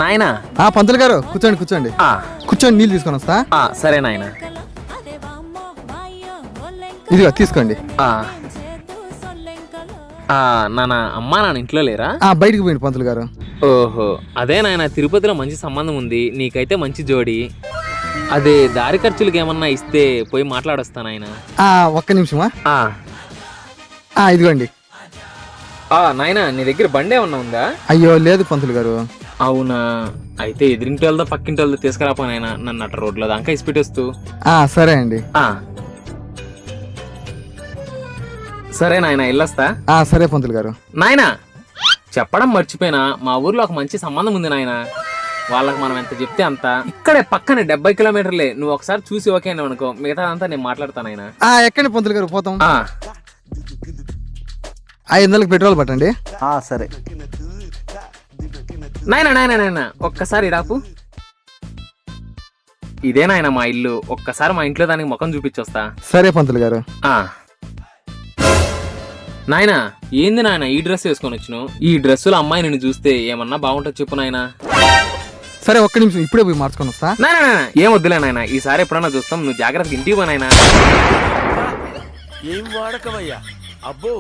నాయనా. పంతులు గారు కూర్చోండి కూర్చోండి. కూర్చోండి, నీళ్ళు తీసుకొని వస్తా. సరే నాయన. ఇదిగో తీసుకోండి. నాన్న అమ్మా నాన్న ఇంట్లో లేరా? బయటికి పోయింది పంతులు గారు. ఓహో, అదే నాయన, తిరుపతిలో మంచి సంబంధం ఉంది, నీకైతే మంచి జోడి. అదే దారి ఖర్చులకి ఏమన్నా ఇస్తే పోయి మాట్లాడొస్తాను ఆయన. ఒక్క నిమిషమా. ఇదిగోండి. నాయన, నీ దగ్గర బండి ఏమన్నా ఉందా? అయ్యో లేదు పంతులు గారు. అవునా, అయితే ఎదురింటి వాళ్ళతో పక్కింటి వాళ్ళతో తీసుకురాపో నాయన, నన్ను అట్ట రోడ్లో దాకా ఇసిపెట్టేస్తూ. సరే అండి. సరే నాయన, వెళ్ళొస్తా. సరే పంతులు గారు. నాయన, చెప్పడం మర్చిపోయినా, మా ఊర్లో ఒక మంచి సంబంధం ఉంది నాయన. వాళ్ళకి మనం ఎంత చెప్తే అంత. ఇక్కడే పక్కనే 70 కిలోమీటర్లే. నువ్వు ఒకసారి చూసి ఓకే అనుకో, మిగతా అంతా నేను మాట్లాడతాను ఆయన. ఎక్కండి పంతులు గారు, పోతాం. 500కి పెట్రోల్ పట్టండి. సరే నాయన నాయన నాయన, ఒక్కసారి రాపు. ఇదే నాయన మా ఇల్లు, ఒక్కసారి మా ఇంట్లో దానికి ముఖం చూపించొస్తా. సరే పంతులు గారు. నాయన, ఏంది నాయన ఈ డ్రెస్ వేసుకొని వచ్చినావు? ఈ డ్రెస్సులో అమ్మాయి నిన్ను చూస్తే ఏమన్నా బాగుంటుంది చెప్పు నాయన. సరే ఒక్క నిమిషం, ఇప్పుడే పోయి మార్చుకొని వస్తా. నాయన ఏం వద్దులే నాయన, ఈసారి ఎప్పుడన్నా చూస్తాం, నువ్వు జాగ్రత్తగా ఇంటికి పో నాయన. ఏం వాడకవయ్యా అబ్బో.